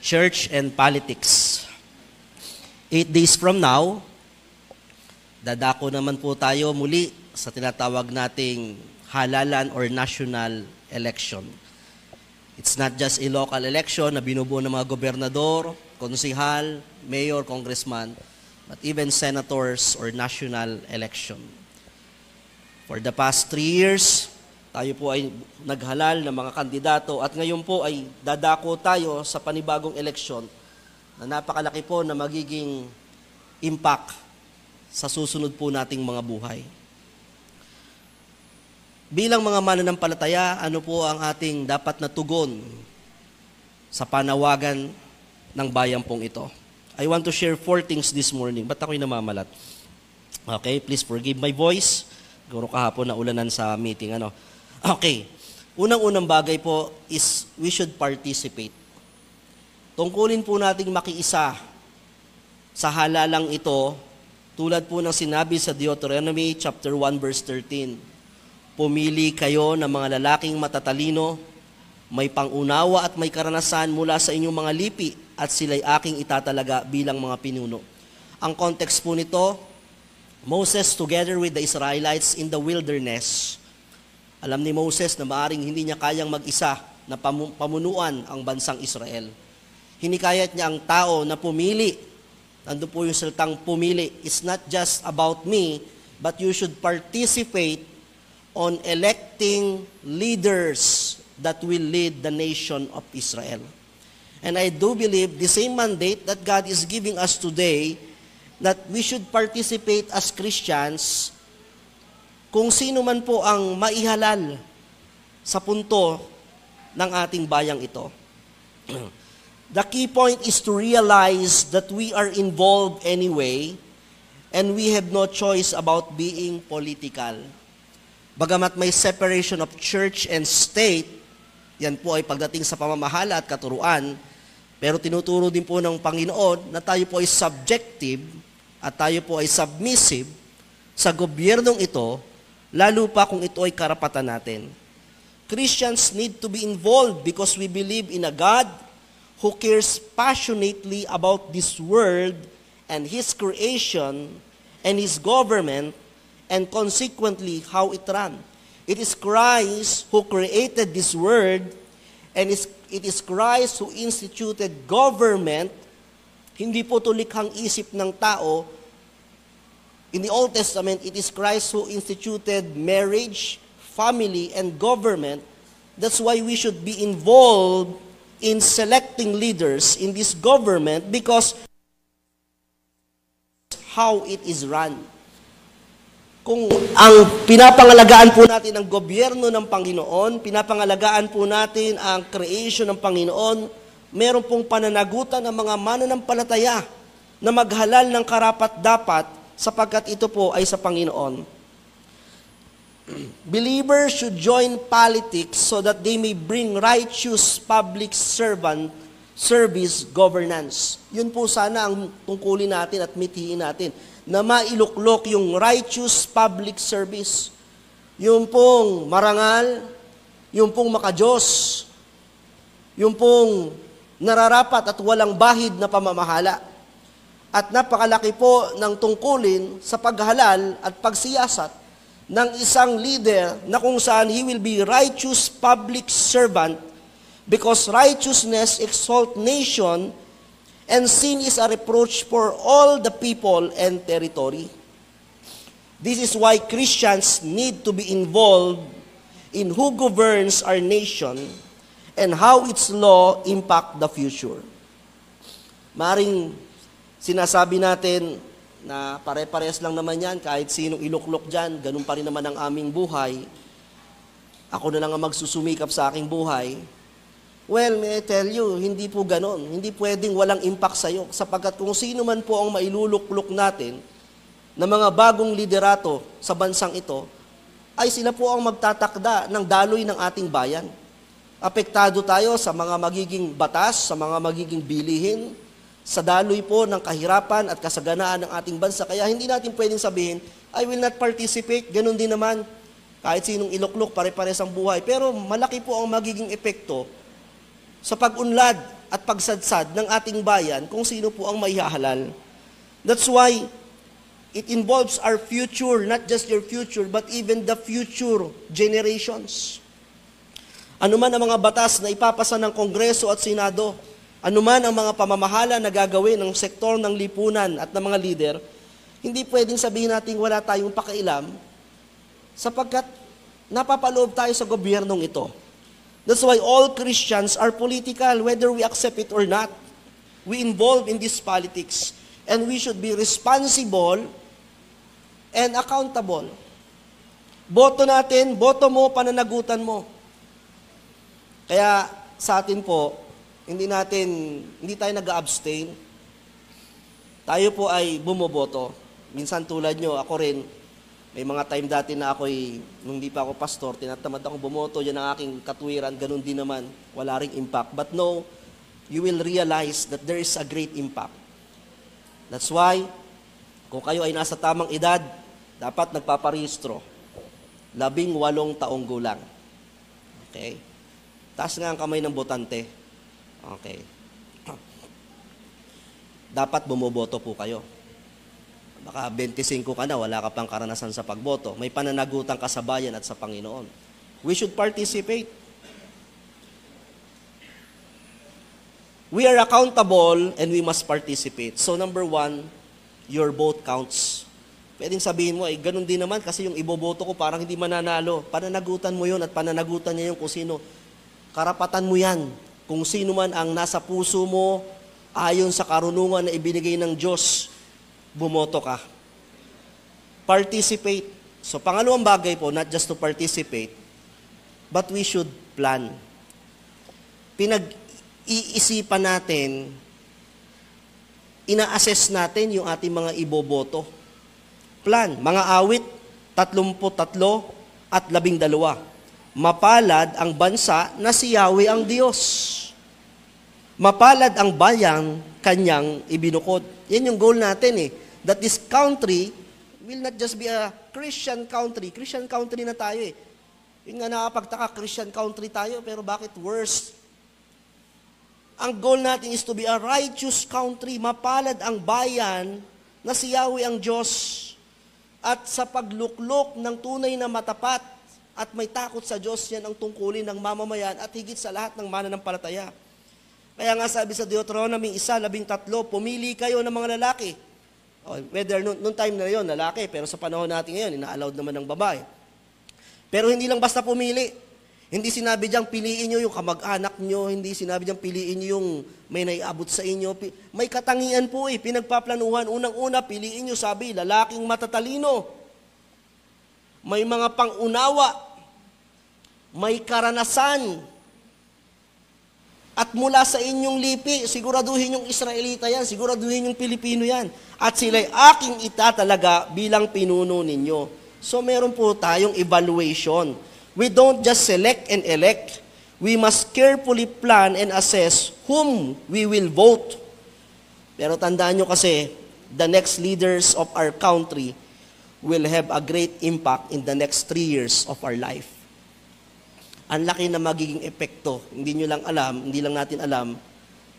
Church and Politics. 8 days from now, dadako naman po tayo muli sa tinatawag nating halalan or national election. It's not just a local election na binubuo ng mga gobernador, konsehal, mayor, congressman, but even senators or national election. For the past 3 years, tayo po ay naghalal ng mga kandidato at ngayon po ay dadako tayo sa panibagong eleksyon na napakalaki po na magiging impact sa susunod po nating mga buhay. Bilang mga mananampalataya, ano po ang ating dapat na tugon sa panawagan ng bayan pong ito? I want to share 4 things this morning. Ba't ako'y namamalat? Okay, please forgive my voice. Siguro kahapon na ulanan sa meeting. Okay, unang-unang bagay po is we should participate. Tungkulin po nating makiisa sa halalang ito, tulad po ng sinabi sa Deuteronomy chapter 1 verse 13. Pumili kayo ng mga lalaking matatalino, may pangunawa at may karanasan mula sa inyong mga lipi at sila'y aking itatalaga bilang mga pinuno. Ang context po nito, Moses together with the Israelites in the wilderness. Alam ni Moses na maaring hindi niya kayang mag-isa na pamunuan ang bansang Israel. Hinikayat niya ang tao na pumili. Nandun po yung salitang pumili. It's not just about me, but you should participate on electing leaders that will lead the nation of Israel. And I do believe the same mandate that God is giving us today, that we should participate as Christians kung sino man po ang maihalal sa punto ng ating bayang ito. The key point is to realize that we are involved anyway and we have no choice about being political. Bagamat may separation of church and state, yan po ay pagdating sa pamamahala at katuruan, pero tinuturo din po ng Panginoon na tayo po ay subjective at tayo po ay submissive sa gobyernong ito, lalo pa kung ito ay karapatan natin. Christians need to be involved because we believe in a God who cares passionately about this world and His creation and His government and consequently how it runs. It is Christ who created this world and it is Christ who instituted government. Hindi po ito likhang isip ng tao. In the Old Testament, it is Christ who instituted marriage, family, and government. That's why we should be involved in selecting leaders in this government because how it is run. Kung ang pinapangalagaan po natin ang gobyerno ng Panginoon, pinapangalagaan po natin ang creation ng Panginoon, meron pong pananagutan ng mga mananampalataya na maghalal ng karapat-dapat sapagkat ito po ay sa Panginoon. Believers should join politics so that they may bring righteous public service governance. Yun po sana ang tungkulin natin at mithiin natin, na mailuklok yung righteous public service. Yung pong marangal, yung pong makadiyos, yung pong nararapat at walang bahid na pamamahala. At napakalaki po ng tungkulin sa paghalal at pagsiyasat ng isang leader na kung saan he will be righteous public servant because righteousness exalt nation and sin is a reproach for all the people and territory. This is why Christians need to be involved in who governs our nation and how its law impact the future. Maring sinasabi natin na pare-pares lang naman yan, kahit sinong iluklok dyan, ganun pa rin naman ang aming buhay. Ako na lang ang magsusumikap sa aking buhay. Well, may I tell you, hindi po ganun. Hindi pwedeng walang impact sa'yo. Sapagkat kung sino man po ang mailuluklok natin na mga bagong liderato sa bansang ito, ay sila po ang magtatakda ng daloy ng ating bayan. Apektado tayo sa mga magiging batas, sa mga magiging bilihin, sa daloy po ng kahirapan at kasaganaan ng ating bansa. Kaya hindi natin pwedeng sabihin, I will not participate, ganun din naman. Kahit sinong iluklok, pare-pares ang buhay. Pero malaki po ang magiging epekto sa pag-unlad at pagsadsad ng ating bayan kung sino po ang maihahalal. That's why it involves our future, not just your future, but even the future generations. Anuman ang mga batas na ipapasa ng Kongreso at Senado, anuman ang mga pamamahala na gagawin ng sektor ng lipunan at ng mga lider, hindi pwedeng sabihin natin wala tayong pakialam sapagkat napapaloob tayo sa gobyernong ito. That's why all Christians are political, whether we accept it or not. We involve in this politics, and we should be responsible and accountable. Boto natin, boto mo, pananagutan mo. Kaya sa atin po, hindi tayo nag-abstain. Tayo po ay bumoboto. Minsan tulad nyo, ako rin, may mga time dati na nung hindi pa ako pastor, tinatamad akong bumoto, yan ang aking katwiran, ganun din naman, wala ring impact. But no, you will realize that there is a great impact. That's why, kung kayo ay nasa tamang edad, dapat nagpaparehistro. 18 taong gulang. Okay? Taas nga ang kamay ng botante. Okay. Dapat bumoboto po kayo. Baka 25 ka na, wala ka pang karanasan sa pagboto. May pananagutan ka sa bayan at sa Panginoon. We should participate. We are accountable and we must participate. So number 1, your vote counts. Pwedeng sabihin mo, ganun din naman kasi yung iboboto ko parang hindi mananalo. Pananagutan mo yun at pananagutan niya yung kung sino. Karapatan mo yan. Kung sino man ang nasa puso mo, ayon sa karunungan na ibinigay ng Diyos, bumoto ka. Participate. So, pangalawang bagay po, not just to participate, but we should plan. Pinag-iisipan natin, ina-assess natin yung ating mga iboboto. Plan. Mga awit, 33 at 12. Mapalad ang bansa na si Yahweh ang Diyos. Mapalad ang bayang kanyang ibinukod. Yan yung goal natin that this country will not just be a Christian country. Christian country na tayo Yung nga nakapagtaka, Christian country tayo, pero bakit worse? Ang goal natin is to be a righteous country. Mapalad ang bayan na si Yahweh ang Diyos. At sa pagluklok ng tunay na matapat at may takot sa Diyos, yan ang tungkulin ng mamamayan at higit sa lahat ng mananampalataya. Kaya nga sabi sa Deuteronomy 1:13, pumili kayo ng mga lalaki. Whether noong time na yon lalaki, pero sa panahon natin ngayon, ina-allowed naman ng babae. Pero hindi lang basta pumili. Hindi sinabi diyang piliin nyo yung kamag-anak nyo, hindi sinabi diyang piliin nyo yung may naiabot sa inyo. May katangian po pinagpaplanuhan. Unang-una, piliin nyo, sabi, lalaking matatalino. May mga pangunawa. May karanasan. At mula sa inyong lipi, siguraduhin yung Israelita yan, siguraduhin yung Pilipino yan. At sila'y aking itatalaga bilang pinuno ninyo. So meron po tayong evaluation. We don't just select and elect. We must carefully plan and assess whom we will vote. Pero tandaan nyo kasi, the next leaders of our country will have a great impact in the next 3 years of our life. Ang laki na magiging epekto. Hindi nyo lang alam, hindi lang natin alam,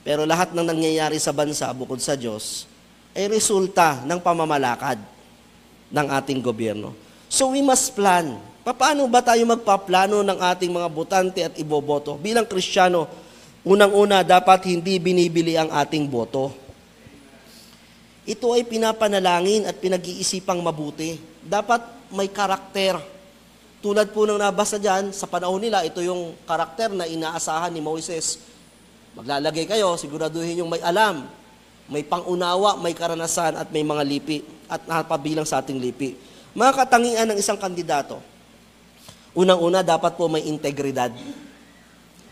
pero lahat ng nangyayari sa bansa bukod sa Diyos ay resulta ng pamamalakad ng ating gobyerno. So we must plan. Paano ba tayo magpaplano ng ating mga botante at iboboto? Bilang Kristiyano, unang-una, dapat hindi binibili ang ating boto. Ito ay pinapanalangin at pinag-iisipang mabuti. Dapat may karakter. Tulad po ng nabasa dyan, sa panahon nila, ito yung karakter na inaasahan ni Moises. Maglalagay kayo, siguraduhin yung may alam, may pangunawa, may karanasan, at may mga lipi, at napabilang sa ating lipi. Mga katangian ng isang kandidato. Unang-una, dapat po may integridad.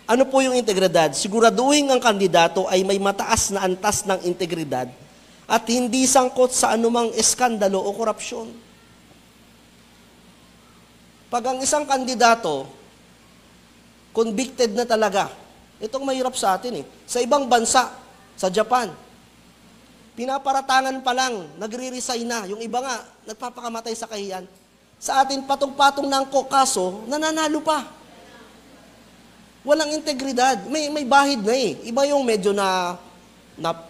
Ano po yung integridad? Siguraduhin ang kandidato ay may mataas na antas ng integridad at hindi sangkot sa anumang eskandalo o korupsyon. Pag ang isang kandidato, convicted na talaga, itong mahirap sa atin sa ibang bansa, sa Japan, pinaparatangan pa lang, nagre-resign na, yung iba nga, nagpapakamatay sa kahiyan. Sa atin, patong-patong na ang kaso, nananalo pa. Walang integridad. May bahid na eh. Iba yung medyo na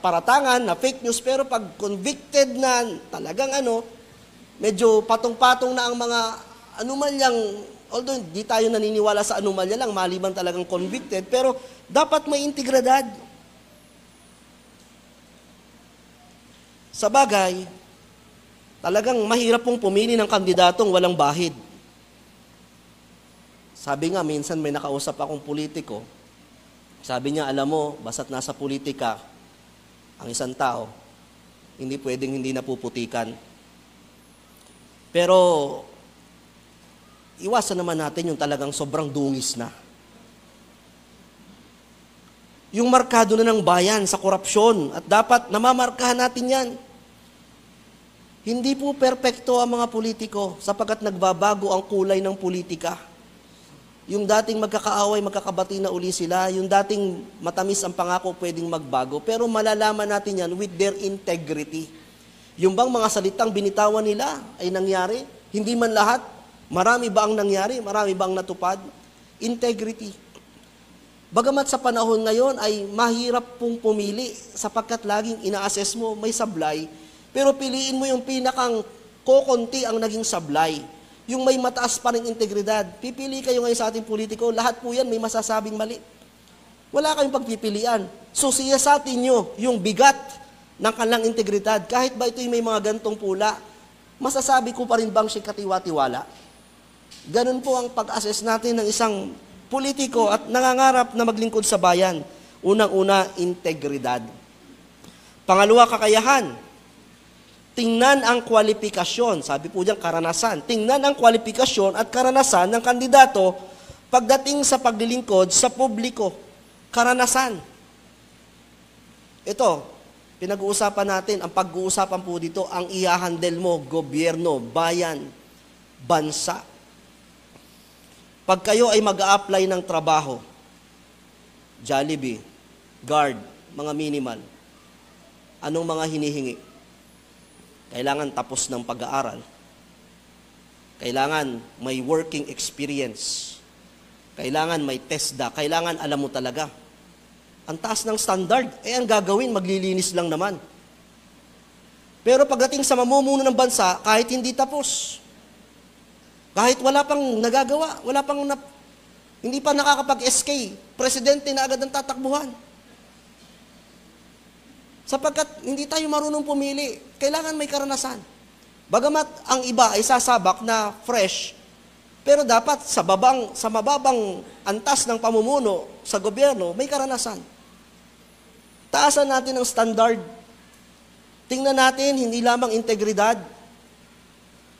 paratangan, na fake news, pero pag convicted na talagang medyo patong-patong na ang mga anumalyang, although di tayo naniniwala sa anumalya lang, maliban talagang convicted, pero dapat may integridad. Sa bagay, talagang mahirap pong pumili ng kandidatong walang bahid. Sabi nga, minsan may nakausap akong politiko, sabi niya, alam mo, basta't nasa politika, ang isang tao, hindi pwedeng hindi napuputikan. Pero, iwasan naman natin yung talagang sobrang dungis na. Yung markado na ng bayan sa korupsyon, at dapat namamarkahan natin yan. Hindi po perpekto ang mga politiko sapagkat nagbabago ang kulay ng politika. Yung dating magkakaaway, magkakabati na uli sila, yung dating matamis ang pangako pwedeng magbago, pero malalaman natin yan with their integrity. Yung bang mga salitang binitawan nila ay nangyari? Hindi man lahat. Marami ba ang nangyari? Marami ba ang natupad? Integrity. Bagamat sa panahon ngayon ay mahirap pong pumili sapagkat laging ina-assess mo, may sablay, pero piliin mo yung pinakang kokonti ang naging sablay. Yung may mataas pa rin integridad. Pipili kayo ngayon sa ating politiko, lahat po yan may masasabing mali. Wala kayong pagpipilian. So siyasatin nyo yung bigat ng kanilang integridad. Kahit ba ito'y may mga gantong pula, masasabi ko pa rin bang siya katiwa-tiwala? Ganun po ang pag-assess natin ng isang politiko at nangangarap na maglingkod sa bayan. Unang-una, integridad. Pangalawa, kakayahan. Tingnan ang kwalifikasyon, sabi po diyan karanasan. Tingnan ang kwalifikasyon at karanasan ng kandidato pagdating sa paglilingkod sa publiko. Karanasan. Ito, pinag-uusapan natin, ang pag-uusapan po dito, ang i-handle mo, gobyerno, bayan, bansa. Pag kayo ay mag-a-apply ng trabaho, Jollibee, Guard, mga minimal, anong mga hinihingi? Kailangan tapos ng pag-aaral. Kailangan may working experience. Kailangan may TESDA. Kailangan alam mo talaga. Ang taas ng standard, ang gagawin, maglilinis lang naman. Pero pagdating sa mamumuno ng bansa, kahit hindi tapos, kahit wala pang nagagawa, hindi pa nakakapag-SK, presidente na agad ang tatakbuhan. Sapagkat hindi tayo marunong pumili, kailangan may karanasan. Bagamat ang iba ay sasabak na fresh, pero dapat sa mababang antas ng pamumuno sa gobyerno, may karanasan. Taasan natin ang standard. Tingnan natin, hindi lamang integridad,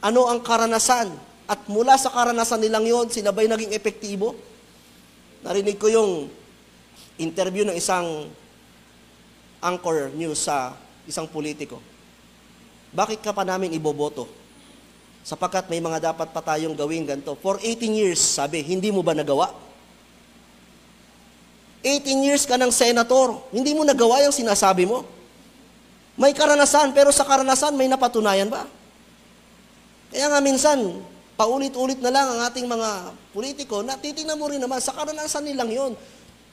ano ang karanasan. At mula sa karanasan nilang yon, sila ba'y naging epektibo? Narinig ko yung interview ng isang anchor news sa isang politiko. Bakit ka pa namin iboboto? Sapagkat may mga dapat pa tayong gawin ganito. For 18 years, sabi, hindi mo ba nagawa? 18 years ka ng senator, hindi mo nagawa yung sinasabi mo? May karanasan, pero sa karanasan may napatunayan ba? Kaya nga minsan, paulit-ulit na lang ang ating mga politiko na titingnan mo rin naman, sa karanasan nilang yon.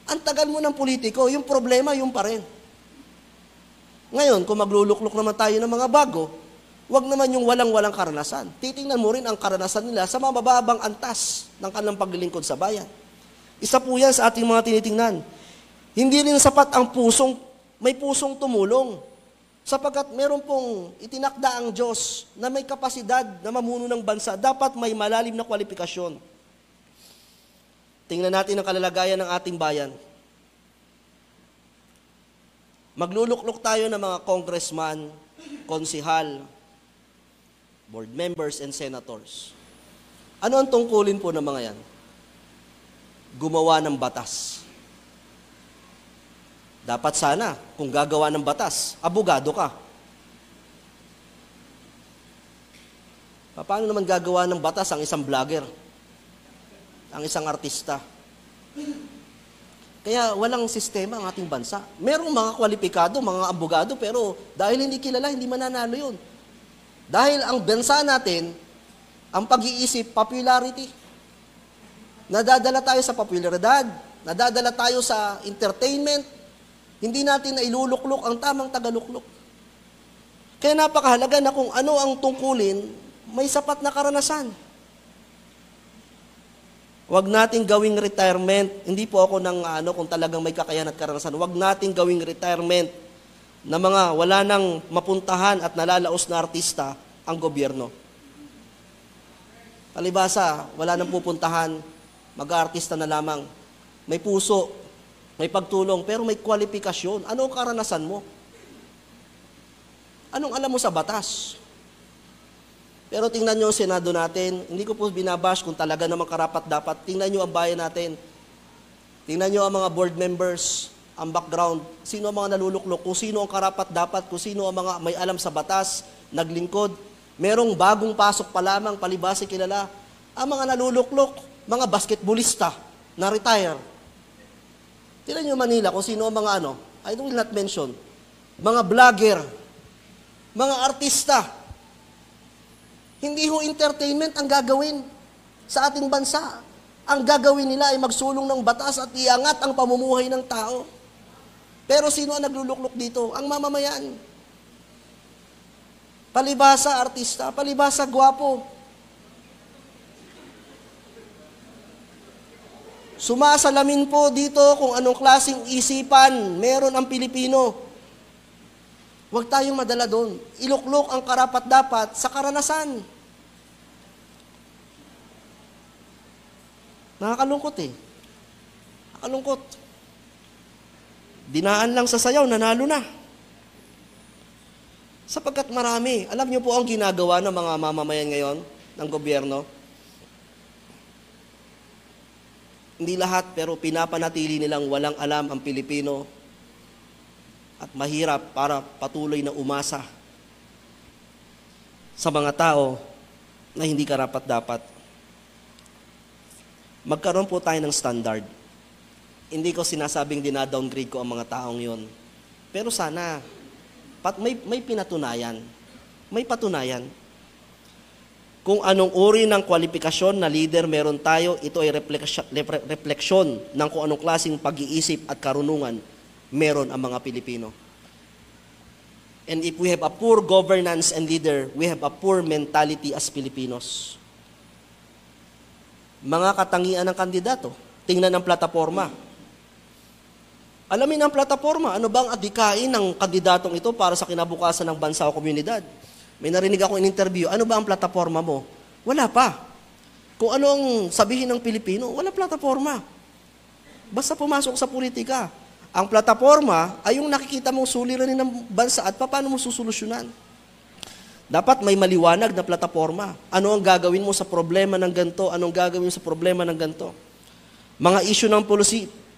Ang tagal mo ng politiko, yung problema, yung pa rin. Ngayon, kung magluluklok naman tayo ng mga bago, wag naman yung walang-walang karanasan. Titingnan mo rin ang karanasan nila sa mabababang antas ng kanilang paglilingkod sa bayan. Isa po yan sa ating mga tinitingnan. Hindi rin sapat ang may pusong tumulong. Sapagkat meron pong itinakda ang Diyos na may kapasidad na mamuno ng bansa, dapat may malalim na kwalifikasyon. Tingnan natin ang kalalagayan ng ating bayan. Magluluklok tayo ng mga congressman, konsihal, board members, and senators. Ano ang tungkulin po ng mga yan? Gumawa ng batas. Dapat sana, kung gagawa ng batas, abogado ka. Paano naman gagawa ng batas ang isang vlogger? Ang isang artista? Kaya walang sistema ang ating bansa. Merong mga kwalipikado, mga abogado, pero dahil hindi kilala, hindi mananalo yun. Dahil ang bansa natin, ang pag-iisip, popularity. Nadadala tayo sa popularidad, nadadala tayo sa entertainment, hindi natin nailuluklok ang tamang tagaluklok. Kaya napakahalaga na kung ano ang tungkulin, may sapat na karanasan. Huwag nating gawing retirement, hindi po ako kung talagang may kakayahan at karanasan, huwag nating gawing retirement na mga wala nang mapuntahan at nalalaos na artista ang gobyerno. Palibasa, wala nang pupuntahan, mag-aartista na lamang. May puso, may pagtulong, pero may kwalifikasyon. Ano ang karanasan mo? Anong alam mo sa batas? Pero tingnan nyo ang Senado natin, hindi ko po binabash kung talaga namang karapat-dapat. Tingnan nyo ang bayan natin. Tingnan nyo ang mga board members, ang background, sino ang mga naluluklok, kung sino ang karapat-dapat, kung sino ang mga may alam sa batas, naglingkod. Merong bagong pasok pa lamang, palibasi kilala. Ang mga naluluklok, mga basketballista na retire. Tingnan nyo Manila kung sino ang mga I will not mention, mga vlogger, mga artista. Hindi ho entertainment ang gagawin sa ating bansa. Ang gagawin nila ay magsulong ng batas at iangat ang pamumuhay ng tao. Pero sino ang nagluluklok dito? Ang mamamayan. Palibasa artista, palibasa gwapo. Sumasalamin po dito kung anong klaseng isipan meron ang Pilipino. Huwag tayong madala doon. Iluklok ang karapat-dapat sa karanasan. Nakakalungkot Nakakalungkot. Dinaan lang sa sayaw, nanalo na. Sapagkat marami. Alam niyo po ang ginagawa ng mga mamamayan ngayon, ng gobyerno? Hindi lahat, pero pinapanatili nilang walang alam ang Pilipino at mahirap para patuloy na umasa sa mga tao na hindi karapat-dapat. Magkaroon po tayo ng standard. Hindi ko sinasabing dinadowngrade ko ang mga taong yon. Pero sana, may pinatunayan. May patunayan. Kung anong uri ng kwalifikasyon na leader meron tayo, ito ay refleksyon ng kung anong klaseng pag-iisip at karunungan meron ang mga Pilipino. And if we have a poor governance and leader, we have a poor mentality as Filipinos. Mga katangian ng kandidato, tingnan ang plataforma. Alamin ang plataforma, ano bang adikain ng kandidatong ito para sa kinabukasan ng bansa o komunidad? May narinig ako in interview, ano ba ang plataforma mo? Wala pa. Kung ano ang sabihin ng Pilipino, wala plataforma. Basta pumasok sa politika. Ang plataforma ay yung nakikita mong suliranin ng bansa at paano mo susolusyonan. Dapat may maliwanag na plataforma. Ano ang gagawin mo sa problema ng ganito? Anong gagawin mo sa problema ng ganito? Mga issue ng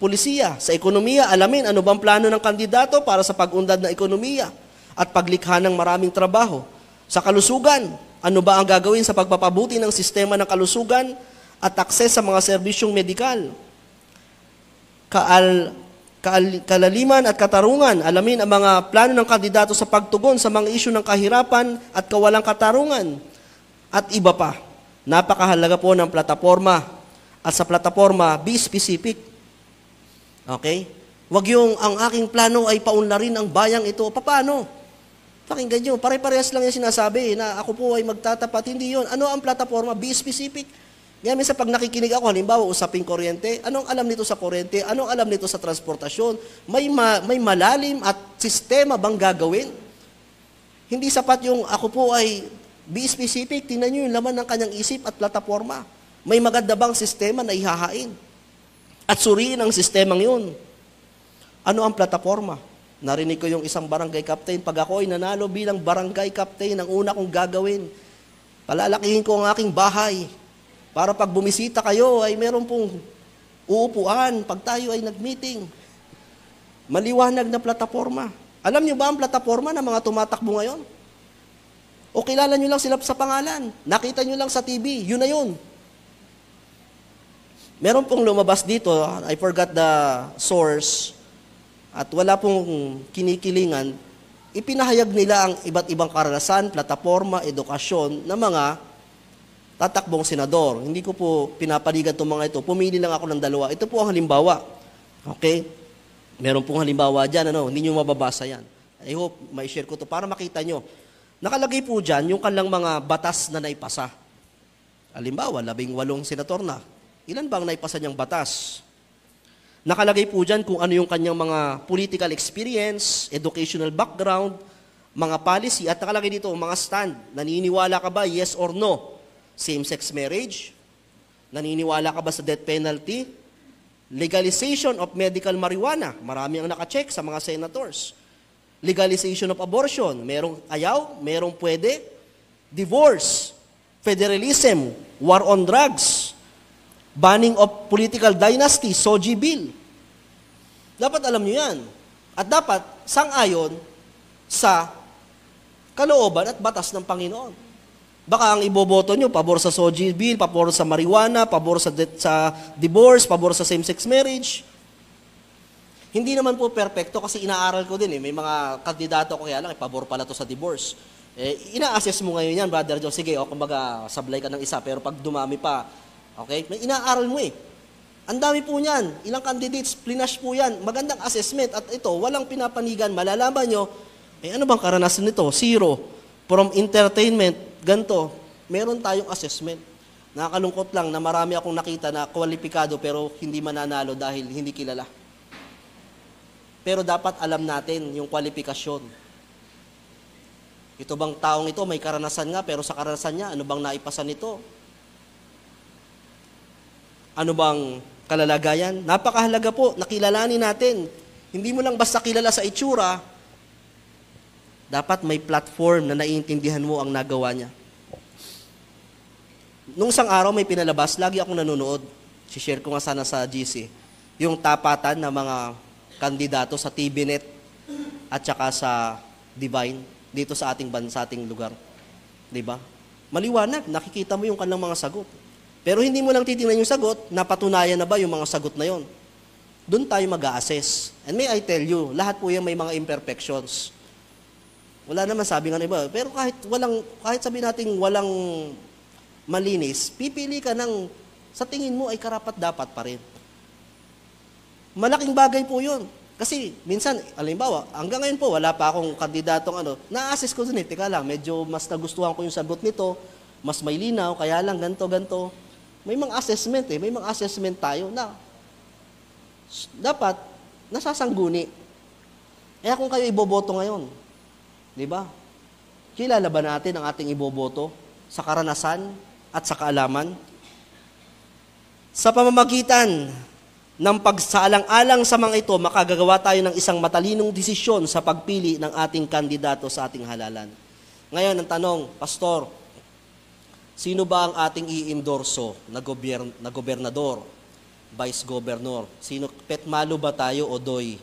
polisiya, sa ekonomiya, alamin ano bang plano ng kandidato para sa pag-unlad ng ekonomiya at paglikha ng maraming trabaho. Sa kalusugan, ano ba ang gagawin sa pagpapabuti ng sistema ng kalusugan at akses sa mga serbisyong medikal? Kalaliman at katarungan, alamin ang mga plano ng kandidato sa pagtugon sa mga isyu ng kahirapan at kawalang katarungan. At iba pa, napakahalaga po ng plataforma. At sa plataforma, be specific. Okay? Wag yung ang aking plano ay paunlarin ang bayang ito. Paano? Pakinggan nyo, pare-parehas lang yung sinasabi na ako po ay magtatapat. Hindi yun. Ano ang plataforma? Be specific. Ngayon, minsan pag nakikinig ako, halimbawa, usaping kuryente, anong alam nito sa kuryente? Anong alam nito sa transportasyon? May malalim at sistema bang gagawin? Hindi sapat yung ako po ay be specific. Tingnan nyo yung laman ng kanyang isip at plataforma. May maganda bang sistema na ihahain? At suriin ang sistemang yun. Ano ang plataforma? Narinig ko yung isang barangay captain, pag ako ay nanalo bilang barangay captain, ang una kong gagawin, palalakihin ko ang aking bahay. Para pag bumisita kayo ay meron pong uupuan pag tayo ay nag-meeting. Maliwanag na plataforma. Alam niyo ba ang plataforma ng mga tumatakbo ngayon? O kilala niyo lang sila sa pangalan? Nakita niyo lang sa TV, yun na yun. Meron pong lumabas dito, I forgot the source, at wala pong kinikilingan, ipinahayag nila ang iba't ibang karanasan, plataforma, edukasyon ng mga tatakbong senador. Hindi ko po pinapaligan itong mga ito. Pumili lang ako ng dalawa. Ito po ang halimbawa. Okay? Meron pong halimbawa dyan, hindi nyo mababasa yan. I hope may share ko to para makita nyo. Nakalagay po dyan yung kanilang mga batas na naipasa. Halimbawa, 18 senator na. Ilan bang naipasa niyang batas? Nakalagay po dyan kung ano yung kanyang mga political experience, educational background, mga policy, at nakalagay dito mga stand. Naniniwala ka ba, yes or no? Same-sex marriage? Naniniwala ka ba sa death penalty? Legalization of medical marijuana. Marami ang nakacheck sa mga senators. Legalization of abortion. Merong ayaw, merong pwede. Divorce. Federalism. War on drugs. Banning of political dynasty. SOGI bill. Dapat alam nyo yan. At dapat sang-ayon sa kalooban at batas ng Panginoon. Baka ang iboboto nyo, pabor sa SOGI bill, pabor sa marijuana, pabor sa divorce, pabor sa same-sex marriage. Hindi naman po perpekto kasi inaaral ko din. May mga kandidato ko kaya lang, pabor pala to sa divorce. Ina-assess mo ngayon yan, Brother Joe. Sige, kumbaga, sablay ka ng isa, pero pag dumami pa, okay? May inaaral mo Ang dami po niyan. Ilang candidates, plinash po yan. Magandang assessment. At ito, walang pinapanigan. Malalaman nyo, ano bang karanasan nito? Zero. From entertainment, ganito. Meron tayong assessment. Nakakalungkot lang na marami akong nakita na kwalipikado pero hindi mananalo dahil hindi kilala. Pero dapat alam natin yung kwalifikasyon. Ito bang taong ito may karanasan nga pero sa karanasan niya, ano bang naipasa nito? Ano bang kalalagayan? Napakahalaga po, nakilalanin natin. Hindi mo lang basta kilala sa itsura, dapat may platform na naiintindihan mo ang nagawa niya. Nung isang araw may pinalabas, lagi akong nanonood. Si-share ko nga sana sa GC. Yung tapatan ng mga kandidato sa TVNet at saka sa Divine dito sa ating bansa, ating lugar. 'Di ba? Maliwanag, nakikita mo yung kanilang mga sagot. Pero hindi mo lang titingnan yung sagot, napatunayan na ba yung mga sagot na yon? Doon tayo mag-a-assess. And may I tell you, lahat po yan may mga imperfections. Wala naman sabi nga na iba. Pero kahit sabi natin walang malinis, pipili ka ng sa tingin mo ay karapat-dapat pa rin. Malaking bagay po yun. Kasi minsan, halimbawa, hanggang ngayon po, wala pa akong kandidatong na-assess ko dun teka lang, medyo mas nagustuhan ko yung sagot nito, mas may linaw, kaya lang ganto. May mga assessment may mga assessment tayo na dapat nasasangguni. Kaya kung kayo iboboto ngayon, di ba? Kilala ba natin ang ating iboboto sa karanasan at sa kaalaman? Sa pamamagitan ng pagsaalang-alang sa mga ito, makagagawa tayo ng isang matalinong desisyon sa pagpili ng ating kandidato sa ating halalan. Ngayon, ang tanong, Pastor, sino ba ang ating i-endorso na gobernador, vice governor? Sino, Petmalo ba tayo o Doy?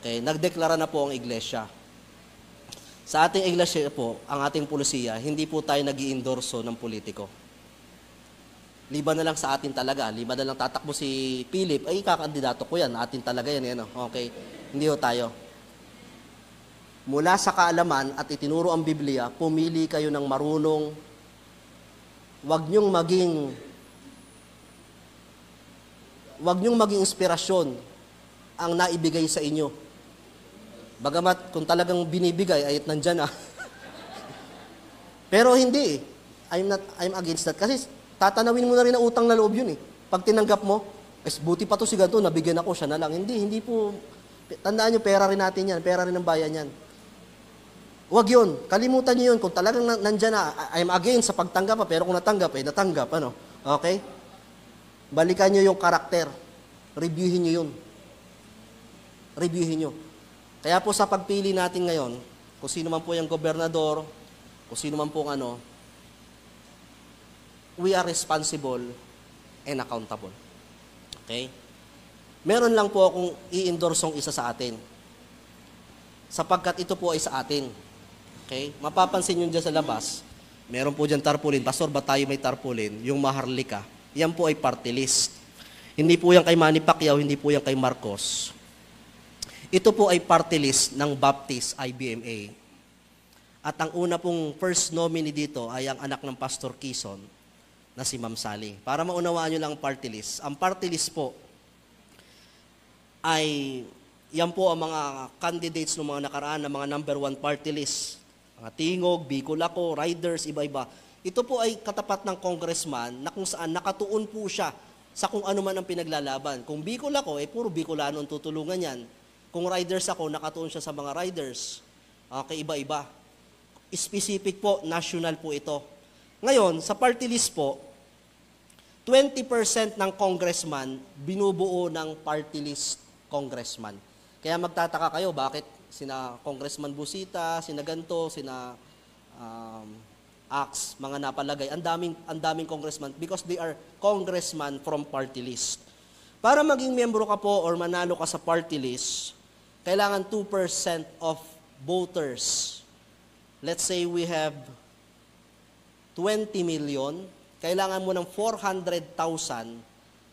Okay, nagdeklara na po ang iglesia. Sa ating iglesia po, ang ating pulisiya, hindi po tayo nag-i-endorso ng politiko. Liban na lang sa atin talaga. Liban na lang tatakbo si Philip, ay kakandidato ko yan. Atin talaga yan. Okay? Hindi ho tayo. Mula sa kaalaman at itinuro ang Biblia, pumili kayo ng marunong. Huwag niyong maging inspirasyon ang naibigay sa inyo. Bagamat kung talagang binibigay, ay nandyan na. Pero hindi. I'm against that. Kasi tatanawin mo na rin ang utang na loob yun Pag tinanggap mo, buti pa to si ganito, nabigyan ako, siya na lang. Hindi po, tandaan nyo, pera rin natin yan, pera rin ng bayan yan. Huwag yun, kalimutan nyo yun, kung talagang nandyan na, I'm against sa pagtanggap pero kung natanggap, natanggap, Okay? Balikan nyo yung karakter, reviewin nyo yun. Reviewin nyo. Kaya po sa pagpili natin ngayon, kung sino man po yung gobernador, kung sino man po we are responsible and accountable. Okay? Meron lang po akong i-endorsong isa sa atin. Sapagkat ito po ay sa atin. Okay? Mapapansin nyo dyan sa labas, meron po dyan tarpaulin. Pastor, ba tayo may tarpaulin? Yung Maharlika. Yan po ay party list. Hindi po yan kay Manny Pacquiao, hindi po yan kay Marcos. Ito po ay party list ng Baptist IBMA. At ang una pong first nominee dito ay ang anak ng Pastor Quezon, na si Ma'am Sally. Para maunawaan nyo lang ang party list. Ang party list po, ay yan po ang mga candidates ng mga nakaraan na mga number 1 party list. Mga Tingog, Bicol Ako, Riders, iba-iba. Ito po ay katapat ng congressman na kung saan nakatuon po siya sa kung ano man ang pinaglalaban. Kung Bicol Ako, puro Bicolano ang tutulungan yan. Kung Riders ako, nakatuon siya sa mga Riders. Okay, iba-iba. Specific po, national po ito. Ngayon, sa party list po, 20% ng congressman binubuo ng party list congressman. Kaya magtataka kayo, bakit sina Congressman Busita, sina Ganto, sina Ax, mga napalagay, ang daming congressman because they are congressman from party list. Para maging membro ka po or manalo ka sa party list, kailangan 2% of voters. Let's say we have 20 million, kailangan mo ng 400,000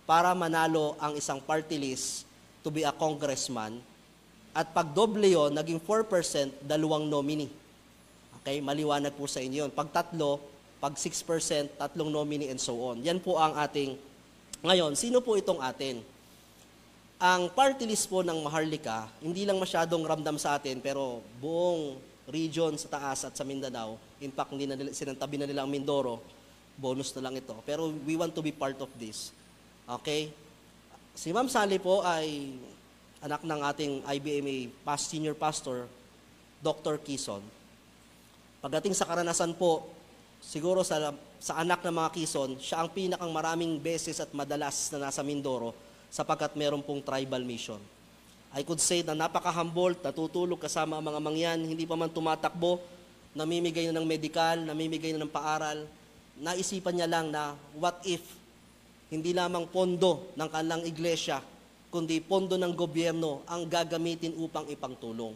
para manalo ang isang party list to be a congressman. At pag doble yun, naging 4%, 2 nominee. Okay, maliwanag po sa inyo yun. Pag 3, pag 6%, 3 nominee and so on. Yan po ang ating, ngayon, sino po itong atin? Ang party list po ng Maharlika, hindi lang masyadong ramdam sa atin, pero buong region sa taas at sa Mindanao, in fact, hindi na nila, sinantabi na nila ang Mindoro, bonus na lang ito. Pero we want to be part of this. Okay? Si Ma'am Sally po ay anak ng ating IBMA senior pastor, Dr. Quezon. Pagdating sa karanasan po, siguro sa anak ng mga Quezon, siya ang pinakang maraming beses at madalas na nasa Mindoro sapagkat meron pong tribal mission. I could say na napaka-humble, natutulog kasama ang mga mangyan, hindi pa man tumatakbo, namimigay na ng medical, namimigay na ng paaral. Naisipan niya lang na what if hindi lamang pondo ng kanilang iglesia, kundi pondo ng gobyerno ang gagamitin upang ipangtulong.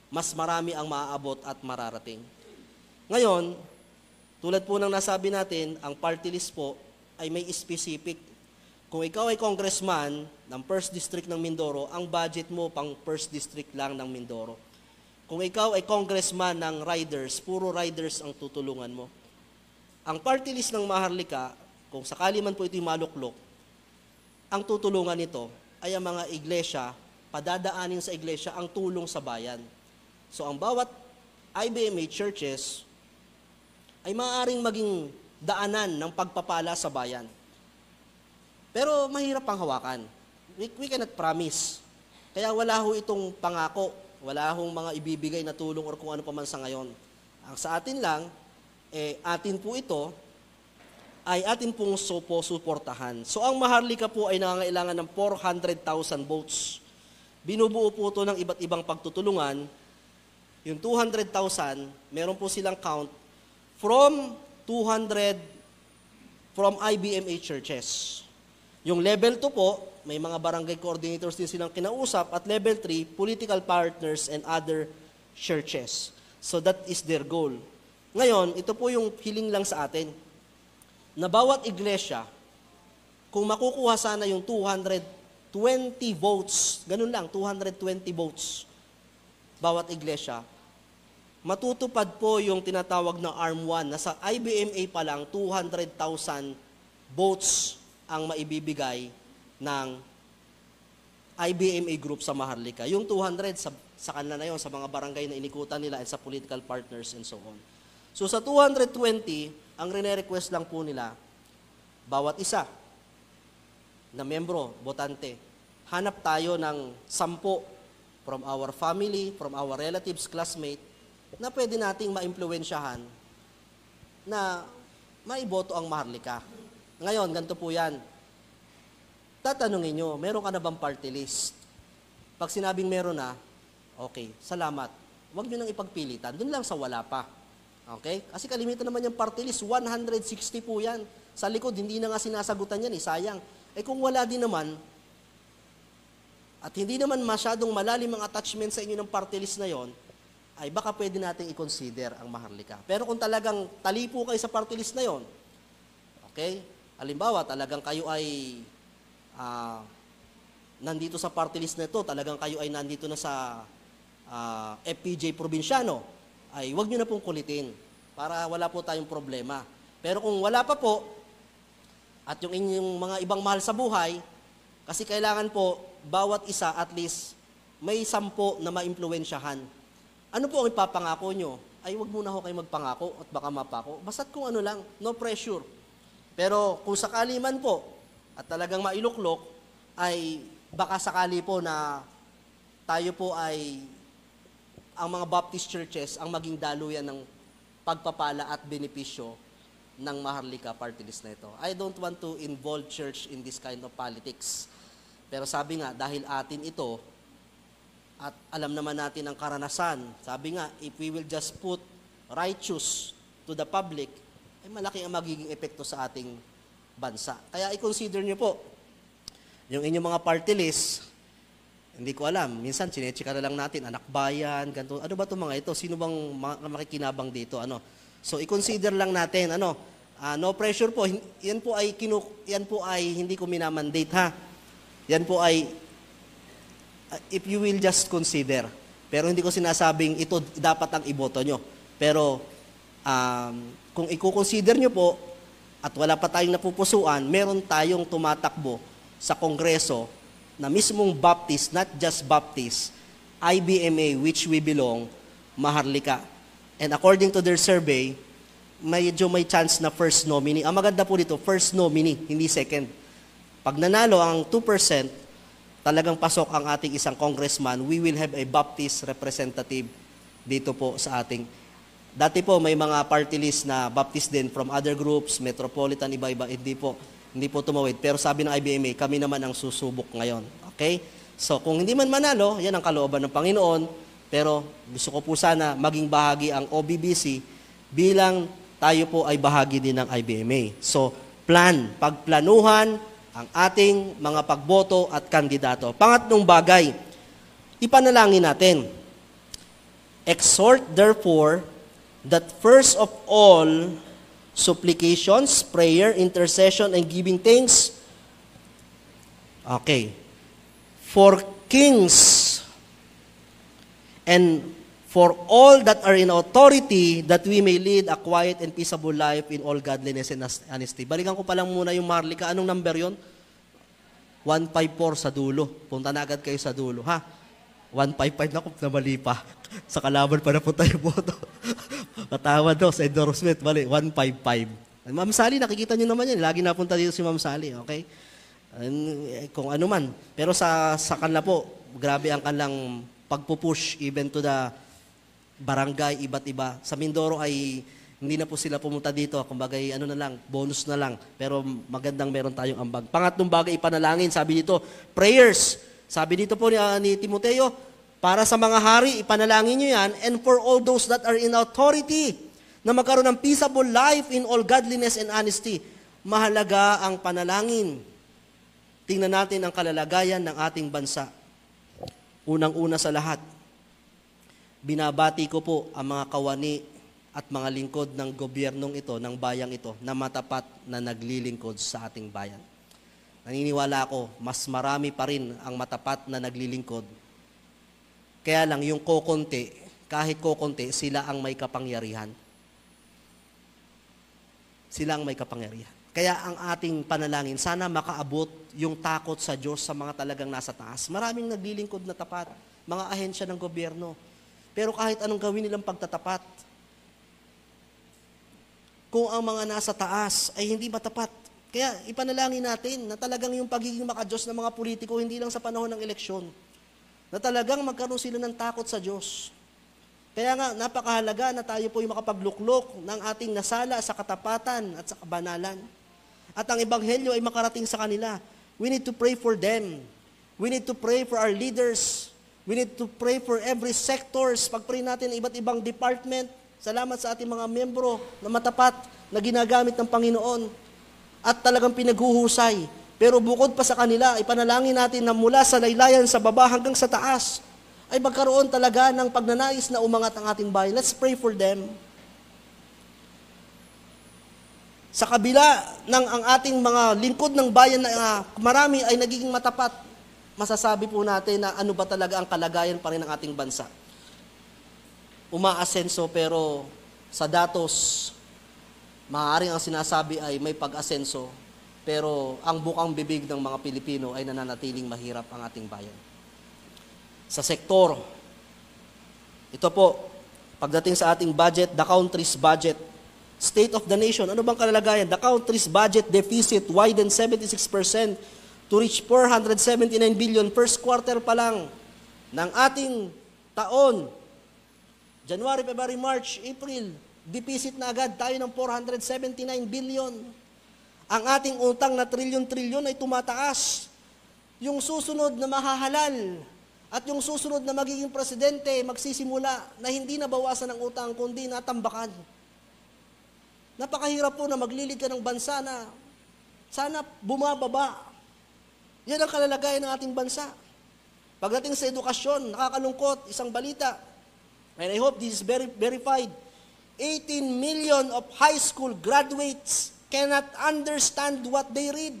Mas marami ang maaabot at mararating. Ngayon, tulad po ng nasabi natin, ang party list po ay may specific. Kung ikaw ay congressman ng 1st District ng Mindoro, ang budget mo pang 1st District lang ng Mindoro. Kung ikaw ay congressman ng Riders, puro Riders ang tutulungan mo. Ang party list ng Maharlika, kung sakali man po ito'y maluklok, ang tutulungan nito ay ang mga iglesia, padadaanin sa iglesia ang tulong sa bayan. So ang bawat IBMA churches ay maaaring maging daanan ng pagpapala sa bayan. Pero mahirap pang hawakan. We cannot promise. Kaya wala ho itong pangako, wala hong mga ibibigay na tulong or kung ano pa man sa ngayon. Ang sa atin lang, atin po ito, ay atin pong suportahan. So ang Maharlika po ay nangangailangan ng 400,000 votes. Binubuo po ito ng iba't ibang pagtutulungan. Yung 200,000, meron po silang count from IBMA churches. Yung level 2 po, may mga barangay coordinators din silang kinausap, at level 3, political partners and other churches. So that is their goal. Ngayon, ito po yung hiling lang sa atin, na bawat iglesia, kung makukuha sana yung 220 votes, ganun lang, 220 votes, bawat iglesia, matutupad po yung tinatawag na ARM 1, na sa IBMA pa lang, 200,000 votes ang maibibigay ng IBMA group sa Maharlika. Yung 200 sa kanila na yun, sa mga barangay na inikutan nila at sa political partners and so on. So sa 220, ang rene-request lang po nila, bawat isa na membro, botante, hanap tayo ng 10 from our family, from our relatives, classmate, na pwede nating maimpluwensyahan na maiboto ang Maharlika. Ngayon, ganito po yan. Tatanungin nyo, meron ka na bang party list? Pag sinabing meron na, okay, salamat. Huwag nyo nang ipagpilitan. Doon lang sa wala pa. Okay? Kasi kalimitan naman yung party list, 160 po yan. Sa likod, hindi na nga sinasagutan yan, sayang. Kung wala din naman, at hindi naman masyadong malalim ang attachment sa inyo ng party list na yon, ay baka pwede natin i-consider ang Maharlika. Pero kung talagang talipo kayo sa party list na yon, okay? Halimbawa, talagang kayo ay nandito sa party list na ito, talagang kayo ay nandito na sa FPJ Provinciano, ay huwag nyo na pong kulitin para wala po tayong problema. Pero kung wala pa po, at yung inyong mga ibang mahal sa buhay, kasi kailangan po, bawat isa at least may 10 na maimpluwensyahan. Ano po ang ipapangako nyo? Ay, wag muna ho kayo magpangako at baka mapako. Basta't kung ano lang, no pressure. Pero kung sakali man po at talagang mailuklok, ay baka sakali po na tayo po ay ang mga Baptist churches ang maging daluyan ng pagpapala at benepisyo ng Maharlika party list na ito. I don't want to involve church in this kind of politics. Pero sabi nga, dahil atin ito, at alam naman natin ang karanasan, sabi nga, if we will just put righteous to the public, ay malaki ang magiging epekto sa ating bansa. Kaya i-consider nyo po, yung inyong mga party list, hindi ko alam, minsan sinechika na lang natin, anak bayan, ganito, ano ba itong mga ito? Sino bang makikinabang dito? So i-consider lang natin, no pressure po, yan po ay hindi ko minamandate ha. Yan po ay if you will just consider. Pero hindi ko sinasabing ito dapat ang iboto nyo. Pero kung i-consider nyo po at wala pa tayong napupusuan, meron tayong tumatakbo sa Kongreso na mismong Baptist, not just Baptist, IBMA, which we belong, Maharlika. And according to their survey, medyo may chance na first nominee. Ang maganda po dito, first nominee, hindi second. Pag nanalo ang 2%, talagang pasok ang ating isang congressman, we will have a Baptist representative dito po sa ating. Dati po may mga party list na Baptist din from other groups, metropolitan, iba-iba, hindi po tumawid. Pero sabi ng IBMA, kami naman ang susubok ngayon. Okay? So kung hindi man manalo, yan ang kalooban ng Panginoon, pero gusto ko po sana maging bahagi ang OBBC bilang tayo po ay bahagi din ng IBMA. So pagplanuhan ang ating mga pagboto at kandidato. Pangatlong bagay, ipanalangin natin. Exhort therefore that first of all, supplications, prayer, intercession, and giving thanks, for kings and for all that are in authority, that we may lead a quiet and peaceable life in all godliness and honesty. Balikan ko pa lang muna yung Maharlika. Anong number yon? 154 sa dulo. Punta na agad kayo sa dulo, ha? 155 na kung namali pa. Sa kalaban pa na punta yung boto. Katawa daw sa endorsement. Bali, 155. Ma'am Sally, nakikita nyo naman yan. Lagi napunta dito si Ma'am Sally, okay? Kung ano man. Pero sa kanila po, grabe ang kanilang pagpupush even to the barangay, iba't iba. Sa Mindoro ay hindi na po sila pumunta dito. Kumbaga, na lang, bonus na lang. Pero magandang meron tayong ambag. Pangatlong bagay, ipanalangin. Sabi dito, prayers. Sabi dito po ni Timoteo, para sa mga hari, ipanalangin nyo yan, and for all those that are in authority, na magkaroon ng peaceable life in all godliness and honesty. Mahalaga ang panalangin. Tingnan natin ang kalalagayan ng ating bansa. Unang-una sa lahat, binabati ko po ang mga kawani at mga lingkod ng gobyernong ito, ng bayang ito, na matapat na naglilingkod sa ating bayan. Naniniwala ako, mas marami pa rin ang matapat na naglilingkod. Kaya lang, yung kahit kokonti, sila ang may kapangyarihan. Sila ang may kapangyarihan. Kaya ang ating panalangin, sana makaabot yung takot sa Diyos sa mga talagang nasa taas. Maraming naglilingkod na tapat, mga ahensya ng gobyerno. Pero kahit anong gawin nilang pagtatapat, kung ang mga nasa taas ay hindi matapat, kaya ipanalangin natin na talagang yung pagiging makadiyos ng mga politiko, hindi lang sa panahon ng eleksyon, na talagang magkaroon sila ng takot sa Diyos. Kaya nga, napakahalaga na tayo po yung makapagluklok ng ating nasala sa katapatan at sa kabanalan. At ang ebanghelyo ay makarating sa kanila. We need to pray for them. We need to pray for our leaders. We need to pray for every sectors. Pag-pray natin iba't ibang department. Salamat sa ating mga membro na matapat na ginagamit ng Panginoon at talagang pinaghuhusay. Pero bukod pa sa kanila, ipanalangin natin na mula sa laylayan sa baba hanggang sa taas, ay magkaroon talaga ng pagnanais na umangat ang ating bayan. Let's pray for them. Sa kabila ng ang ating mga lingkod ng bayan na marami ay nagiging matapat, masasabi po natin na ano ba talaga ang kalagayan pa rin ng ating bansa. Umaasenso pero sa datos, maaaring ang sinasabi ay may pag-asenso, pero ang bukang bibig ng mga Pilipino ay nananatiling mahirap ang ating bayan. Sa sektor, ito po, pagdating sa ating budget, the country's budget, state of the nation, ano bang kalagayan? The country's budget deficit widened 76% to reach 479 billion. First quarter pa lang ng ating taon, January, February, March, April, deficit na agad tayo ng 479 billion. Ang ating utang na trilyon-trilyon ay tumataas. Yung susunod na mahahalal at yung susunod na magiging presidente magsisimula na hindi nabawasan ng utang kundi natambakan. Napakahirap po na maglilid ka ng bansa na sana bumababa. Yan ang kalalagayan ng ating bansa. Pagdating sa edukasyon, nakakalungkot, isang balita, and I hope this is verified, 18 million of high school graduates cannot understand what they read.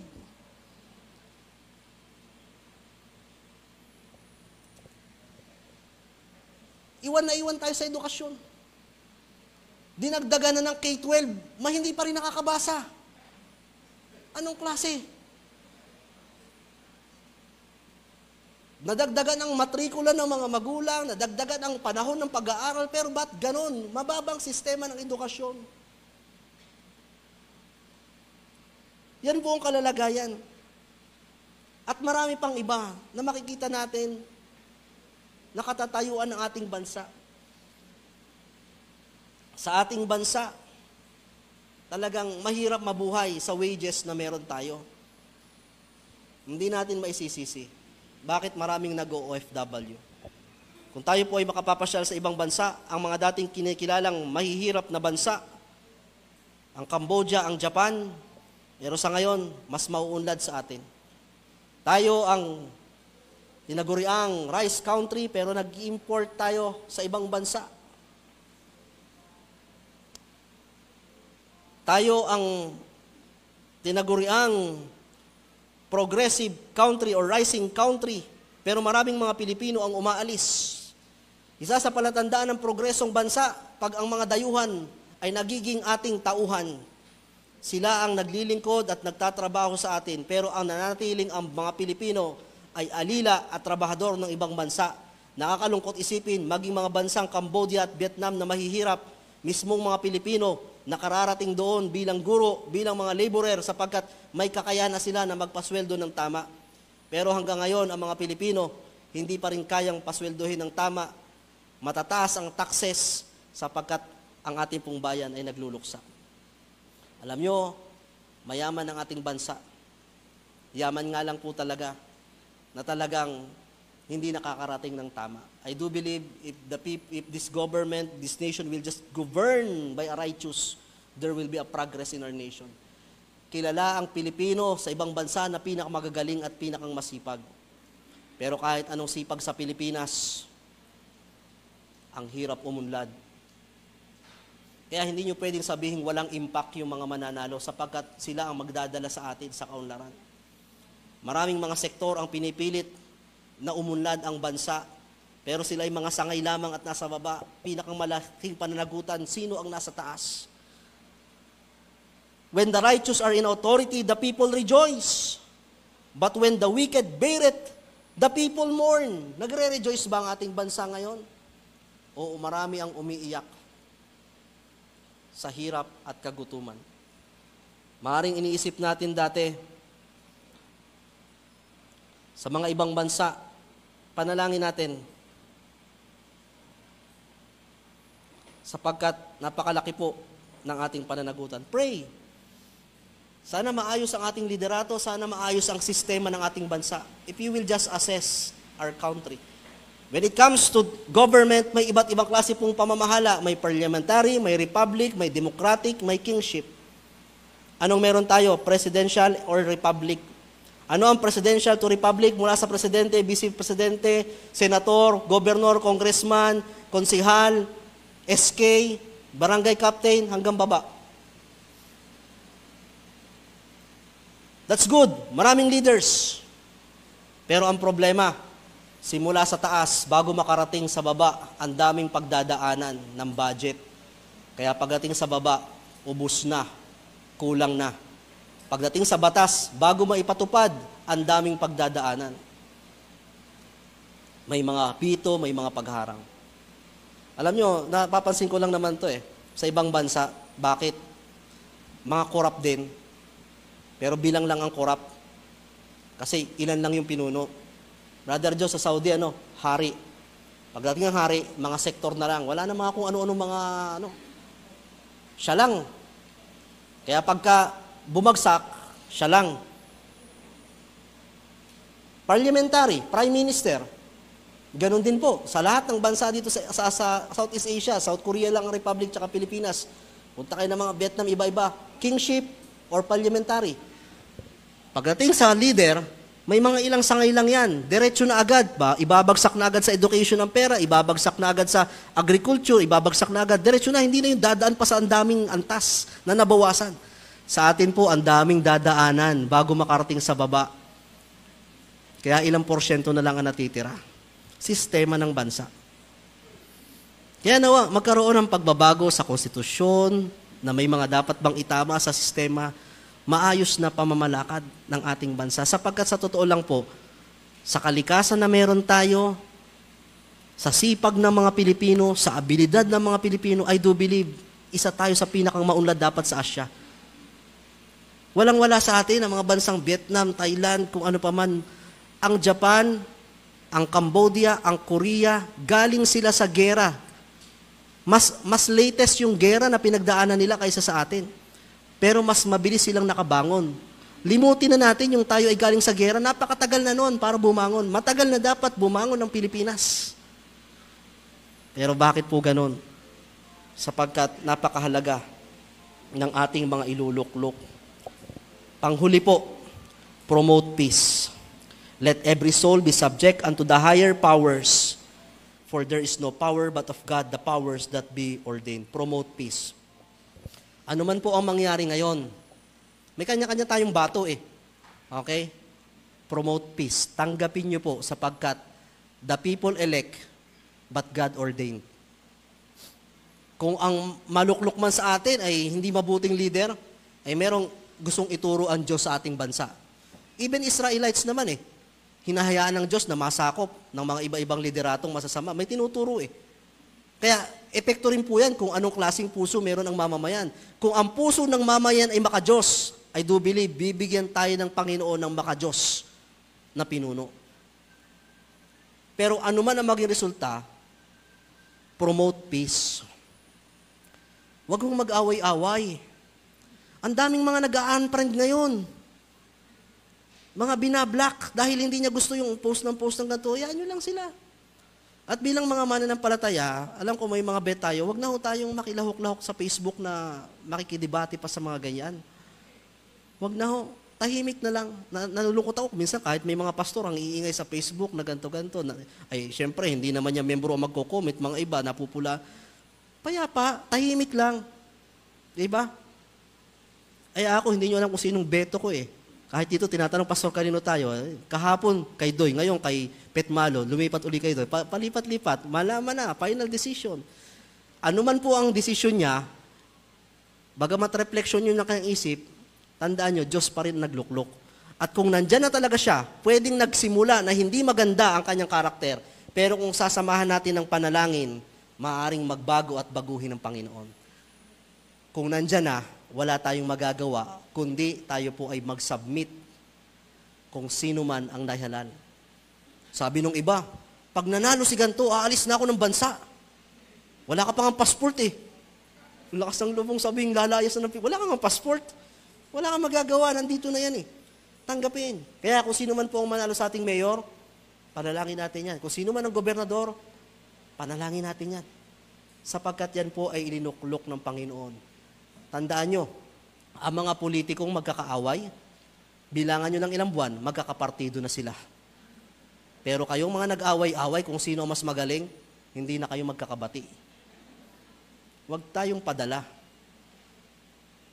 Iwan na iwan tayo sa edukasyon. Dinagdagan na ng K-12, hindi pa rin nakakabasa. Anong klase? Nadagdagan ang matrikula ng mga magulang, nadagdagan ang panahon ng pag-aaral, pero ba't ganon? Mababang sistema ng edukasyon. Yan po ang kalalagayan. At marami pang iba na makikita natin na katatayuan ng ating bansa. Sa ating bansa, talagang mahirap mabuhay sa wages na meron tayo. Hindi natin maisisisi. Bakit maraming nag-OFW? Kung tayo po ay makapapasyal sa ibang bansa, ang mga dating kinikilalang mahihirap na bansa, ang Cambodia, ang Japan, pero sa ngayon, mas mauunlad sa atin. Tayo ang tinaguriang rice country, pero nag-import tayo sa ibang bansa. Tayo ang tinaguriang progressive country or rising country, pero maraming mga Pilipino ang umaalis. Isa sa palatandaan ng progresong bansa, pag ang mga dayuhan ay nagiging ating tauhan. Sila ang naglilingkod at nagtatrabaho sa atin, pero ang nanatiling ang mga Pilipino ay alila at trabahador ng ibang bansa. Nakakalungkot isipin, maging mga bansang Cambodia at Vietnam na mahihirap, mismong mga Pilipino nakararating doon bilang guro, bilang mga laborer sapagkat may kakayahan na sila na magpasweldo ng tama. Pero hanggang ngayon, ang mga Pilipino hindi pa rin kayang pasweldohin ng tama. Matataas ang taxes sapagkat ang ating pong bayan ay nagluluksa. Alam nyo, mayaman ang ating bansa. Yaman nga lang po talaga na talagang hindi nakakarating ng tama. I do believe if this government, this nation will just govern by a righteous, there will be a progress in our nation. Kilala ang Pilipino sa ibang bansa na pinakamagagaling at pinakang masipag. Pero kahit anong sipag sa Pilipinas, ang hirap umunlad. Kaya hindi nyo pwedeng sabihin walang impact yung mga mananalo sapagkat sila ang magdadala sa atin sa kaunlaran. Maraming mga sektor ang pinipilit na umunlad ang bansa, pero sila ay mga sangay lamang at nasa baba. Pinakang malaking pananagutan, sino ang nasa taas? When the righteous are in authority, the people rejoice. But when the wicked bear it, the people mourn. Nagre-rejoice ba ang ating bansa ngayon? Oo, marami ang umiiyak sa hirap at kagutuman. Maaaring iniisip natin dati, sa mga ibang bansa, panalangin natin, sapagkat napakalaki po ng ating pananagutan. Pray. Sana maayos ang ating liderato, sana maayos ang sistema ng ating bansa. If you will just assess our country. When it comes to government, may iba't ibang klase pong pamamahala. May parliamentary, may republic, may democratic, may kingship. Anong meron tayo? Presidential or republic? Ano ang presidential to republic? Mula sa presidente, vice-presidente, senator, governor, congressman, konsihal, SK, barangay captain, hanggang baba. That's good. Maraming leaders. Pero ang problema, simula sa taas, bago makarating sa baba, ang daming pagdadaanan ng budget. Kaya pagdating sa baba, ubos na, kulang na. Pagdating sa batas, bago maipatupad, ang daming pagdadaanan. May mga pito, may mga pagharang. Alam nyo, napapansin ko lang naman to sa ibang bansa. Bakit? Mga corrupt din. Pero bilang lang ang corrupt. Kasi ilan lang yung pinuno. Brother Joe, sa Saudi, hari. Pagdating ng hari, mga sektor na lang. Wala na mga kung ano-ano mga, siya lang. Kaya pagka bumagsak, siya lang. Parliamentary, Prime Minister. Ganon din po. Sa lahat ng bansa dito sa Southeast Asia, South Korea lang ang Republic tsaka Pilipinas. Punta kayo ng mga Vietnam, iba-iba. Kingship or parliamentary. Pagdating sa leader, may mga ilang sangay lang yan. Diretso na agad ba? Ibabagsak na agad sa education ng pera, ibabagsak na agad sa agriculture, ibabagsak na agad. Diretso na, hindi na yung dadaan pa sa andaming antas na nabawasan. Sa atin po, ang daming dadaanan bago makarating sa baba. Kaya ilang porsyento na lang ang natitira. Sistema ng bansa. Kaya nawa, magkaroon ng pagbabago sa konstitusyon, na may mga dapat bang itama sa sistema, maayos na pamamalakad ng ating bansa. Sapagkat sa totoo lang po, sa kalikasan na meron tayo, sa sipag ng mga Pilipino, sa abilidad ng mga Pilipino, I do believe, isa tayo sa pinakang maunlad dapat sa Asya. Walang-wala sa atin ang mga bansang Vietnam, Thailand, kung ano pa man. Ang Japan, ang Cambodia, ang Korea, galing sila sa gera. Mas latest yung gera na pinagdaanan nila kaysa sa atin. Pero mas mabilis silang nakabangon. Limutin na natin yung tayo ay galing sa gera. Napakatagal na noon para bumangon. Matagal na dapat bumangon ng Pilipinas. Pero bakit po ganon? Sapagkat napakahalaga ng ating mga iluluklok. Panghuli po, promote peace. Let every soul be subject unto the higher powers, for there is no power but of God, the powers that be ordained. Promote peace. Ano man po ang mangyari ngayon, may kanya-kanya tayong bato Okay? Promote peace. Tanggapin niyo po sapagkat the people elect, but God ordained. Kung ang maluklok man sa atin ay hindi mabuting leader, ay merong gustong ituro ang Diyos sa ating bansa. Even Israelites naman hinahayaan ng Diyos na masakop ng mga iba-ibang lideratong masasama. May tinuturo Kaya, epekto rin po yan kung anong klaseng puso meron ang mamamayan. Kung ang puso ng mamayan ay maka-Diyos, I do believe, bibigyan tayo ng Panginoon ng maka-Diyos na pinuno. Pero ano man ang maging resulta, promote peace. Huwag mong mag-away-away. Ang daming mga nag-a-unfriend ngayon. Mga binablock dahil hindi niya gusto yung post ng ganito, yan nyo lang sila. At bilang mga mananampalataya, alam ko may mga bet tayo, wag na ho tayong makilahok-lahok sa Facebook na makikidebate pa sa mga ganyan. Wag na ho, tahimik na lang. Nalulungkot ako, minsan kahit may mga pastor ang iingay sa Facebook na ganto-ganto, ay syempre hindi naman niya membro ang magko-comment, mga iba napupula. Payapa, tahimik lang. Diba? Ay ako, hindi nyo alam kung sinong beto ko Kahit dito, tinatanong, Pastor, kanino tayo? Kahapon, kay Doy. Ngayon, kay Petmalo. Lumipat uli kay Doy. Palipat-lipat. Malaman na. Final decision. Ano man po ang decision niya, bagamat reflection yun na kanyang isip, tandaan nyo, Diyos pa rin nagluklok. At kung nandyan na talaga siya, pwedeng nagsimula na hindi maganda ang kanyang karakter. Pero kung sasamahan natin ng panalangin, maaaring magbago at baguhin ng Panginoon. Kung nandyan na, wala tayong magagawa, kundi tayo po ay mag-submit kung sino man ang dahilan. Sabi nung iba, pag nanalo si ganito, aalis na ako ng bansa. Wala ka pang passport Lakas ng lubong sabing lalayas na ng wala kang passport. Wala kang magagawa, nandito na yan Tanggapin. Kaya kung sino man po ang manalo sa ating mayor, panalangin natin yan. Kung sino man ang gobernador, panalangin natin yan. Sapagkat yan po ay ilinuklok ng Panginoon. Tandaan nyo, ang mga politikong magkakaaway, bilangan nyo ng ilang buwan, magkakapartido na sila. Pero kayong mga nag-away-away, kung sino mas magaling, hindi na kayo magkakabati. Huwag tayong padala.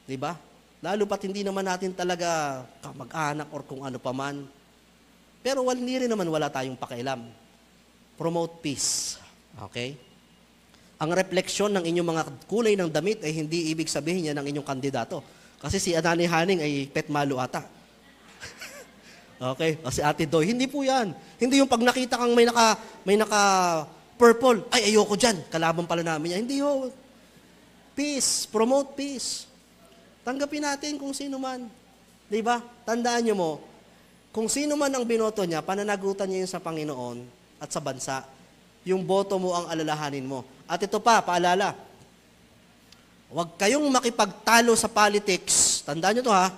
Diba? Lalo pat hindi naman natin talaga kamag-anak or kung ano paman. Pero hindi rin naman wala tayong pakialam. Promote peace. Okay? Ang refleksyon ng inyong mga kulay ng damit ay hindi ibig sabihin niya ng inyong kandidato. Kasi si Anani Haning ay pet malo ata. Okay? O si Ate Doy, hindi po yan. Hindi yung pag nakita kang may naka purple, ay ayoko dyan, kalaban pala namin yan. Hindi ho. Peace. Promote peace. Tanggapin natin kung sino man. Di ba? Tandaan nyo mo, kung sino man ang binoto niya, pananagutan niya yun sa Panginoon at sa bansa. Yung boto mo ang alalahanin mo. At ito pa, paalala, huwag kayong makipagtalo sa politics. Tandaan nyo to ha.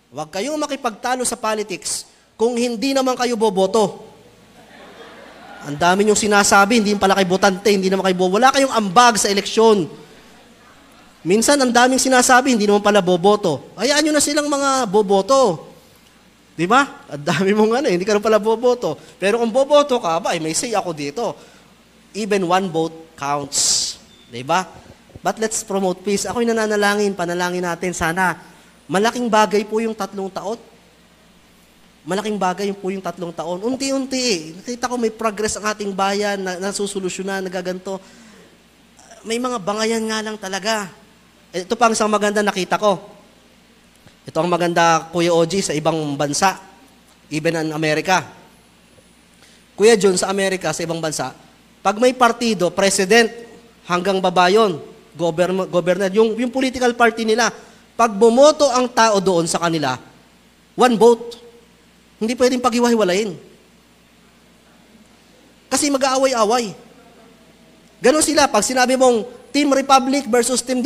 Huwag kayong makipagtalo sa politics kung hindi naman kayo boboto. Ang dami niyong sinasabi, hindi pala kayo botante, hindi naman kayo boboto. Wala kayong ambag sa eleksyon. Minsan, ang daming sinasabi, hindi naman pala boboto. Hayaan nyo na silang mga boboto. Di ba? Ang dami mong hindi ka na pala boboto. Pero kung boboto ka, may say ako dito. Even one vote counts. Di ba? But let's promote peace. Ako'y nananalangin, panalangin natin. Sana, malaking bagay po yung 3 taon. Malaking bagay po yung 3 taon. Unti-unti, nakita ko may progress ang ating bayan, nasusolusyonan, nagaganto. May mga bangayan nga lang talaga. Ito pa ang isang maganda nakita ko. Ito ang maganda, Kuya Oji, sa ibang bansa. Even in Amerika. Kuya John, sa Amerika, sa ibang bansa, pag may partido, president, hanggang baba yun, governor, yung political party nila, pag bumoto ang tao doon sa kanila, 1 vote. Hindi pwedeng paghiwa-hiwalayin. Kasi mag-aaway-away. Ganon sila. Pag sinabi mong Team Republic versus Team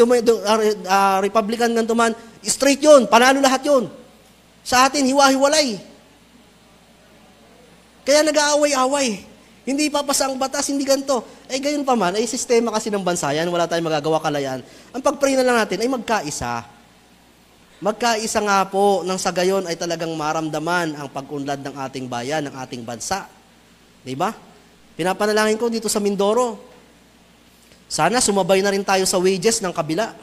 Republican ganito man, straight yun. Panalo lahat yun. Sa atin, hiwa-hiwalay. Kaya nag-aaway-away. Hindi papasa ang batas, hindi ganito. Gayon pa man, sistema kasi ng bansa yan, wala tayong magagawa kalayaan. Ang pag-pray na lang natin ay magkaisa. Magkaisa nga po nang sa gayon ay talagang maramdaman ang pag-unlad ng ating bayan, ng ating bansa. Diba? Pinapanalangin ko dito sa Mindoro. Sana sumabay na rin tayo sa wages ng kabila.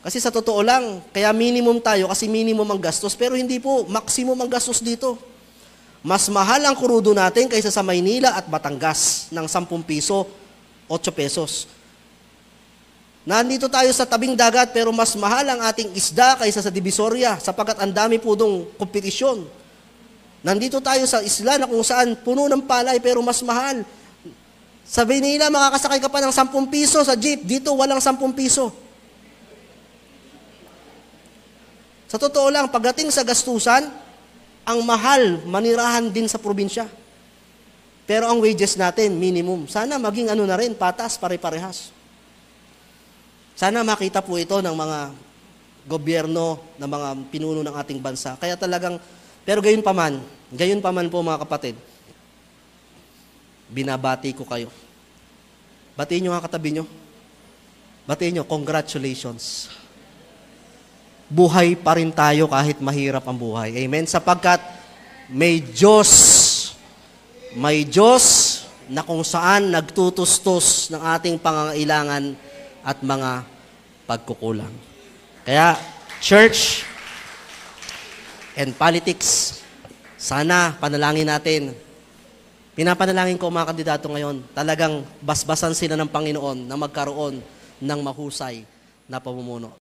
Kasi sa totoo lang, kaya minimum tayo kasi minimum ang gastos, pero hindi po, maximum ang gastos dito. Mas mahal ang krudo natin kaysa sa Maynila at Batangas ng 10 piso, 8 pesos. Nandito tayo sa tabing dagat pero mas mahal ang ating isda kaysa sa Divisoria sapagkat ang dami po dong kompetisyon. Nandito tayo sa isla na kung saan puno ng palay pero mas mahal. Sa Maynila, makakasakay ka pa ng 10 piso sa jeep. Dito, walang 10 piso. Sa totoo lang, pagdating sa gastusan, ang mahal, manirahan din sa probinsya. Pero ang wages natin, minimum. Sana maging na rin, patas, pare-parehas. Sana makita po ito ng mga gobyerno, ng mga pinuno ng ating bansa. Kaya talagang, pero gayon pa man po mga kapatid, binabati ko kayo. Batiin nyo nga katabi nyo. Batiin nyo, congratulations. Buhay pa rin tayo kahit mahirap ang buhay. Amen? Sapagkat may Diyos na kung saan nagtutustos ng ating pangangailangan at mga pagkukulang. Kaya, church and politics, sana panalangin natin. Pinapanalangin ko mga kandidato ngayon, talagang basbasan sila ng Panginoon na magkaroon ng mahusay na pamumuno.